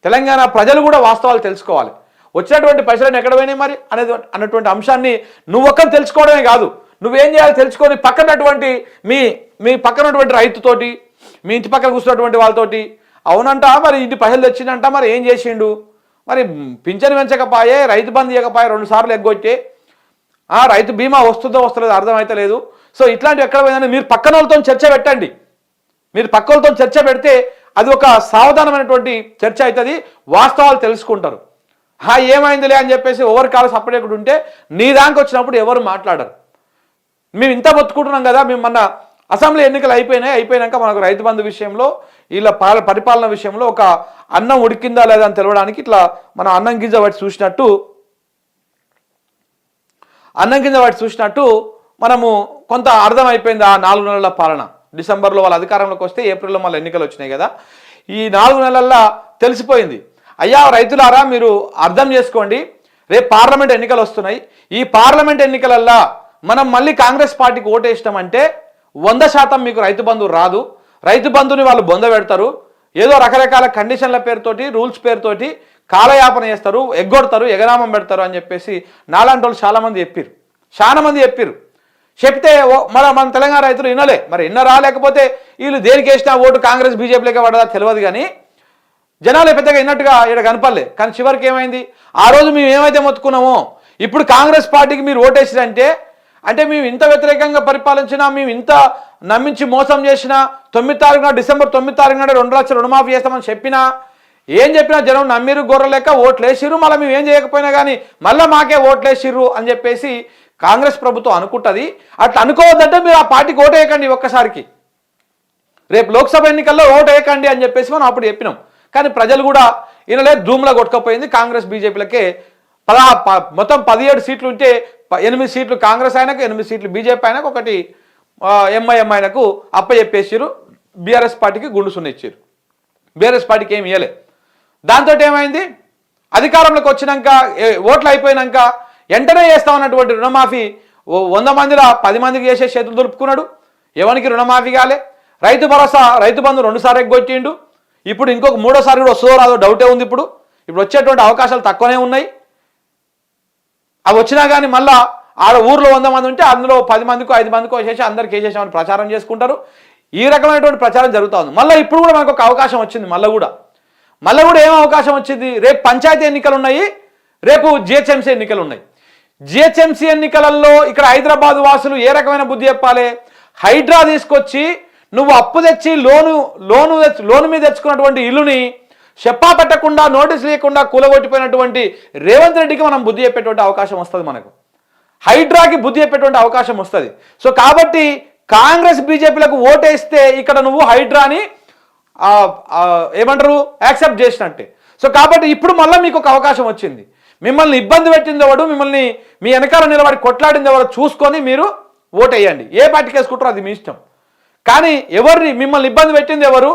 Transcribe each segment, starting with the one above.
తెలంగాణ ప్రజలు కూడా వాస్తవాలు తెలుసుకోవాలి. వచ్చినటువంటి పైసలను ఎక్కడ పోయినాయి మరి అన్నటువంటి అంశాన్ని నువ్వు ఒక్కరు తెలుసుకోవడమే కాదు, నువ్వేం చేయాలి తెలుసుకొని పక్కనటువంటి మీ పక్కనటువంటి రైతుతోటి, మీ ఇంటి పక్కన కూర్చున్నటువంటి వాళ్ళతోటి, అవునంట మరి ఇంటి పైసలు తెచ్చిందంట, మరి ఏం చేసిండు, మరి పింఛను పెంచకపోయే, రైతు బంధు ఇవ్వకపోయే, 2 సార్లు ఎగ్గొట్టే, రైతు బీమా వస్తుందో వస్తలేదో అర్థమైతే లేదు. సో ఇట్లాంటివి ఎక్కడ పోయిందని మీరు పక్కన వాళ్ళతో చర్చ పెట్టండి. మీరు పక్క వాళ్ళతో చర్చ పెడితే అది ఒక సావధానమైనటువంటి చర్చ అవుతుంది, వాస్తవాలు తెలుసుకుంటారు. ఏమైందిలే అని చెప్పేసి ఎవరి కాలు సపరేట్ ఉంటే నీ దానికి వచ్చినప్పుడు ఎవరు మాట్లాడరు. మేము ఇంత బతుకుంటున్నాం కదా, మేము మన అసెంబ్లీ ఎన్నికలు అయిపోయినాక మనకు రైతు బంధు విషయంలో, వీళ్ళ పరిపాలన విషయంలో ఒక అన్నం ఉడికిందా లేదా అని తెలవడానికి ఇట్లా మనం అన్నం గింజ వాటి చూసినట్టు మనము కొంత అర్థమైపోయింది. ఆ 4 నెలల పాలన, డిసెంబర్లో వాళ్ళ అధికారంలోకి వస్తే ఏప్రిల్లో మళ్ళీ ఎన్నికలు వచ్చినాయి కదా, ఈ 4 నెలల్లో తెలిసిపోయింది. అయ్యా రైతులారా మీరు అర్థం చేసుకోండి, రేపు పార్లమెంట్ ఎన్నికలు వస్తున్నాయి. ఈ పార్లమెంట్ ఎన్నికలల్లో మనం మళ్ళీ కాంగ్రెస్ పార్టీకి ఓటేసినామంటే 100% మీకు రైతు బంధు రాదు. రైతు బంధుని వాళ్ళు బొంద పెడతారు, ఏదో రకరకాల కండిషన్ల పేరుతోటి, రూల్స్ పేరుతోటి కాలయాపన చేస్తారు, ఎగ్గొడతారు, ఎగనామం పెడతారు అని చెప్పేసి నాలాంటి వాళ్ళు చాలా మంది చెప్పారు. చెప్తే మన తెలంగాణ రైతులు వినలే. మరి విన్నరా లేకపోతే వీళ్ళు దేనికి వేసినా ఓటు కాంగ్రెస్ బీజేపీలోకి పడదా తెలియదు, కానీ జనాలు పెద్దగా విన్నట్టుగా ఇక్కడ కనపడలే. కానీ చివరికి ఏమైంది, ఆ రోజు మేము ఏమైతే మొత్తుకున్నామో ఇప్పుడు కాంగ్రెస్ పార్టీకి మీరు ఓటేసిరంటే, అంటే మేము ఇంత వ్యతిరేకంగా పరిపాలించినా, మేము ఇంత నమ్మించి మోసం చేసినా, డిసెంబర్ 9 తారీఖున 2 లక్షలు రుణమాఫీ చేస్తామని చెప్పినా, ఏం చెప్పినా జనం నమ్మిరు, గొర్రెలేక ఓట్లేసిర్రు. మళ్ళీ మేము ఏం చేయకపోయినా కానీ మళ్ళీ మాకే ఓట్లేసిర్రు అని చెప్పేసి కాంగ్రెస్ ప్రభుత్వం అనుకుంటుంది. అట్లా అనుకోవద్దంటే మీరు ఆ పార్టీకి ఓటు వేయకండి, ఒక్కసారికి రేపు లోక్సభ ఎన్నికల్లో ఓటు వేయకండి అని చెప్పేసి మనం అప్పుడు చెప్పినాం. కానీ ప్రజలు కూడా ఈయనలే ధూమ్లో కొట్టుకపోయింది. కాంగ్రెస్ బీజేపీలకే మొత్తం 17 సీట్లు ఉంటే 8 సీట్లు కాంగ్రెస్ ఆయనకు, 8 సీట్లు బీజేపీ ఆయనకు, 1 ఎంఐఎం ఆయనకు అప్పచెప్పేసారు. బీఆర్ఎస్ పార్టీకి గుండు సున్నిచ్చారు. బీఆర్ఎస్ పార్టీకి ఏమి ఇవ్వలే. దాంతో ఏమైంది, అధికారంలోకి వచ్చినాక ఓట్లు అయిపోయినాక వెంటనే చేస్తామన్నటువంటి రుణమాఫీ 100 మందిలో 10 మందికి చేసే చేతులు దులుపుకున్నాడు. ఎవరికి రుణమాఫీ కాలే. రైతు భరోసా, రైతు బంధు 2 సార్లు ఎగ్గొట్టిండు. ఇప్పుడు ఇంకొక 3వ సారి కూడా వస్తుందో రాదో డౌటే ఉంది. ఇప్పుడు వచ్చేటువంటి అవకాశాలు తక్కువనే ఉన్నాయి. అవి వచ్చినా కానీ మళ్ళా ఆడ ఊర్లో 100 మంది ఉంటే అందులో 10 మందికో 5 మందికో వేసేసి అందరికి వేసేసామని ప్రచారం చేసుకుంటారు. ఈ రకమైనటువంటి ప్రచారం జరుగుతూ ఉంది. మళ్ళీ ఇప్పుడు కూడా మనకు ఒక అవకాశం వచ్చింది. మళ్ళీ కూడా ఏం అవకాశం వచ్చింది, రేపు పంచాయతీ ఎన్నికలు ఉన్నాయి, రేపు జిహెచ్ఎంసీ ఎన్నికలు ఉన్నాయి. జిహెచ్ఎంసీ ఎన్నికలలో ఇక్కడ హైదరాబాద్ వాసులు ఏ రకమైన బుద్ధి చెప్పాలి, హైడ్రా తీసుకొచ్చి నువ్వు అప్పు తెచ్చి లోను మీద తెచ్చుకున్నటువంటి ఇల్లుని చెప్పా పెట్టకుండా, నోటీస్ లేకుండా కూలగొట్టిపోయినటువంటి రేవంత్ రెడ్డికి మనం బుద్ధి చెప్పేటువంటి అవకాశం వస్తుంది. మనకు హైడ్రాకి బుద్ధి చెప్పేటువంటి అవకాశం వస్తుంది. సో కాబట్టి కాంగ్రెస్ బీజేపీలకు ఓటేస్తే ఇక్కడ నువ్వు హైడ్రాని ఏమంటారు యాక్సెప్ట్ చేసినట్టే. సో కాబట్టి ఇప్పుడు మళ్ళీ మీకు ఒక అవకాశం వచ్చింది. మిమ్మల్ని ఇబ్బంది పెట్టింది ఎవడు, మిమ్మల్ని మీ వెనకాల నిలబడి కొట్లాడింది ఎవరు చూసుకొని మీరు ఓటేయండి. ఏ పార్టీకి వేసుకుంటారో అది మీ ఇష్టం. కానీ మిమ్మల్ని ఇబ్బంది పెట్టింది ఎవరు,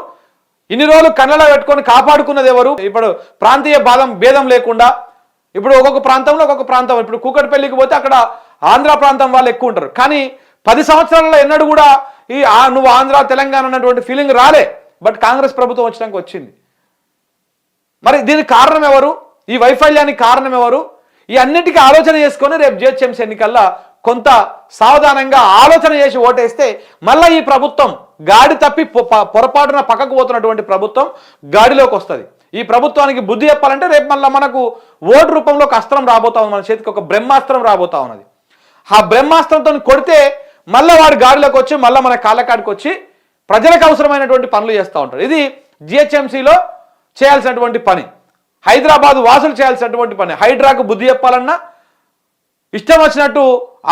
ఇన్ని రోజులు కన్నడ పెట్టుకొని కాపాడుకున్నది ఎవరు? ఇప్పుడు ప్రాంతీయ భేదం లేకుండా ఇప్పుడు ఒక్కొక్క ప్రాంతం ఇప్పుడు కూకట్పల్లికి పోతే అక్కడ ఆంధ్ర ప్రాంతం వాళ్ళు ఎక్కువ ఉంటారు. కానీ 10 సంవత్సరాలలో ఎన్నడూ కూడా నువ్వు ఆంధ్ర తెలంగాణ అన్నటువంటి ఫీలింగ్ రాలే. బట్ కాంగ్రెస్ ప్రభుత్వం వచ్చినాక వచ్చింది. మరి దీనికి కారణం ఎవరు, ఈ వైఫల్యానికి కారణం ఎవరు? ఈ అన్నిటికీ ఆలోచన చేసుకొని రేపు జిహెచ్ఎంసీ ఎన్నికల్లో కొంత సావధానంగా ఆలోచన చేసి ఓటేస్తే మళ్ళీ ఈ ప్రభుత్వం గాడి తప్పి పొరపాటున పక్కకు పోతున్నటువంటి ప్రభుత్వం గాడిలోకి వస్తుంది. ఈ ప్రభుత్వానికి బుద్ధి చెప్పాలంటే రేపు మళ్ళీ మనకు ఓటు రూపంలో ఒక అస్త్రం రాబోతా ఉంది, మన చేతికి ఒక బ్రహ్మాస్త్రం రాబోతా ఉన్నది. ఆ బ్రహ్మాస్త్రంతో కొడితే మళ్ళీ వాడు గాడిలోకి వచ్చి మళ్ళీ మన కాళ్ళకాడికి వచ్చి ప్రజలకు అవసరమైనటువంటి పనులు చేస్తూ ఉంటారు. ఇది జిహెచ్ఎంసీలో చేయాల్సినటువంటి పని, హైదరాబాద్ వాసులు చేయాల్సినటువంటి పని. హైడ్రాకు బుద్ధి చెప్పాలన్నా, ఇష్టం వచ్చినట్టు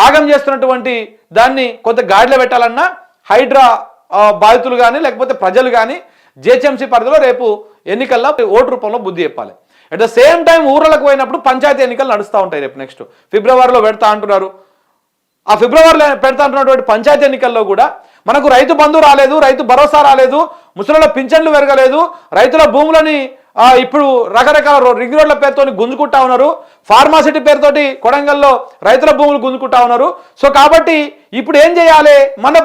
ఆగం చేస్తున్నటువంటి దాన్ని కొంత గాడిలో పెట్టాలన్నా హైడ్రా బాధితులు కానీ లేకపోతే ప్రజలు కానీ జిహెచ్ఎంసీ పరిధిలో రేపు ఎన్నికల్లో ఓటు రూపంలో బుద్ధి చెప్పాలి. అట్ ద సేమ్ టైం ఊర్లకు పోయినప్పుడు పంచాయతీ ఎన్నికలు నడుస్తూ ఉంటాయి. రేపు నెక్స్ట్ ఫిబ్రవరిలో పెడతా అంటున్నారు. ఆ ఫిబ్రవరిలో పెడతా అంటున్నటువంటి పంచాయతీ ఎన్నికల్లో కూడా మనకు రైతు బంధు రాలేదు, రైతు భరోసా రాలేదు, ముసలిల పింఛన్లు పెరగలేదు, రైతుల భూములని ఇప్పుడు రకరకాల రింగ్ రోడ్ల పేరుతో గుంజుకుంటా ఉన్నారు, ఫార్మాసిటీ పేరుతోటి కొడంగల్లో రైతుల భూములు గుంజుకుంటా ఉన్నారు. సో కాబట్టి ఇప్పుడు ఏం చేయాలి, మళ్ళీ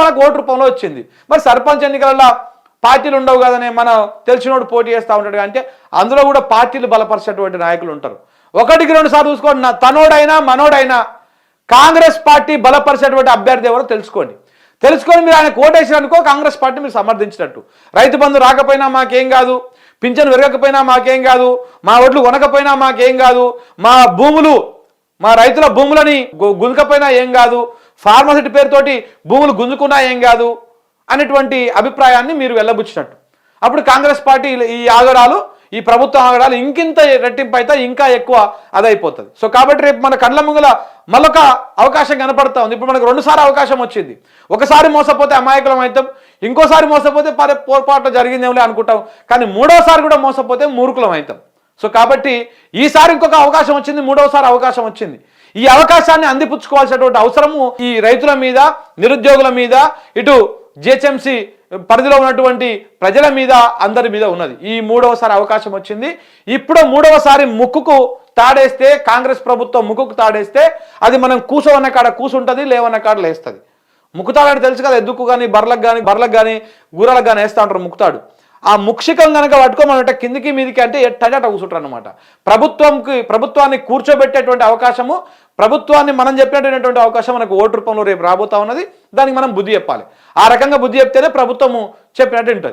మనకు ఓటు రూపంలో వచ్చింది. మరి సర్పంచ్ ఎన్నికలలో పార్టీలు ఉండవు కదనే మనం తెలిసినోడు పోటీ చేస్తూ ఉంటాడు. అంటే అందులో కూడా పార్టీలు బలపరిచేటువంటి నాయకులు ఉంటారు. ఒకటికి 2 సార్లు చూసుకోండి, తనోడైనా మనోడైనా కాంగ్రెస్ పార్టీ బలపరిచేటువంటి అభ్యర్థి ఎవరో తెలుసుకోండి. తెలుసుకొని మీరు ఆయన కోటేసిననుకో కాంగ్రెస్ పార్టీ మీరు సమర్థించినట్టు. రైతు బంధు రాకపోయినా మాకేం కాదు, పింఛను పెరగకపోయినా మాకేం కాదు, మా ఒడ్లు కొనకపోయినా మాకేం కాదు, మా రైతుల భూములని గుంజకపోయినా ఏం కాదు, ఫార్మసిటీ పేరుతోటి భూములు గుంజుకున్నా ఏం కాదు అనేటువంటి అభిప్రాయాన్ని మీరు వెళ్ళబుచ్చినట్టు. అప్పుడు కాంగ్రెస్ పార్టీ ఈ ప్రభుత్వ ఆగడాలు ఇంకింత రెట్టింపు అయితే ఇంకా ఎక్కువ అదైపోతుంది. సో కాబట్టి రేపు మన కళ్ళ ముంగల మళ్ళొక అవకాశం కనపడతా ఉంది. ఇప్పుడు మనకు 2 సార్లు అవకాశం వచ్చింది. ఒకసారి మోసపోతే అమాయకులం అవుతాం, ఇంకోసారి మోసపోతే పొరపాటు జరిగిందేమో అనుకుంటాం, కానీ 3వసారి కూడా మోసపోతే మూర్ఖులం అవుతాం. సో కాబట్టి ఈసారి ఇంకొక అవకాశం వచ్చింది, 3వసారి అవకాశం వచ్చింది. ఈ అవకాశాన్ని అందిపుచ్చుకోవాల్సినటువంటి అవసరము ఈ రైతుల మీద, నిరుద్యోగుల మీద, ఇటు జిహెచ్ఎంసీ పరిధిలో ఉన్నటువంటి ప్రజల మీద, అందరి మీద ఉన్నది. ఈ 3వసారి అవకాశం వచ్చింది. ఇప్పుడు 3వసారి ముక్కుకు తాడేస్తే, కాంగ్రెస్ ప్రభుత్వం ముక్కుకు తాడేస్తే అది మనం కూసోన్న కాడ కూసుంటుంది, లేవన్న కాడ లేస్తుంది. ముక్కుతాడని తెలుసు కదా, ఎద్దుకు కానీ బర్లకు కానీ గూరలకు కానీ వేస్తూ ఉంటారు ముక్కుతాడు. ఆ ముక్షికం కనుక పట్టుకోమనంటే కిందికి మీదికి అంటే ఎట్టంటే అట్ట కూర్చుంటారు అనమాట. ప్రభుత్వాన్ని కూర్చోబెట్టేటువంటి అవకాశము, ప్రభుత్వాన్ని మనం చెప్పినటువంటి అవకాశం మనకు ఓటు రూపంలో రేపు రాబోతా ఉన్నది. దానికి మనం బుద్ధి చెప్పాలి. ఆ రకంగా బుద్ధి చెప్తేనే ప్రభుత్వము చెప్పినట్టు ఉంటుంది.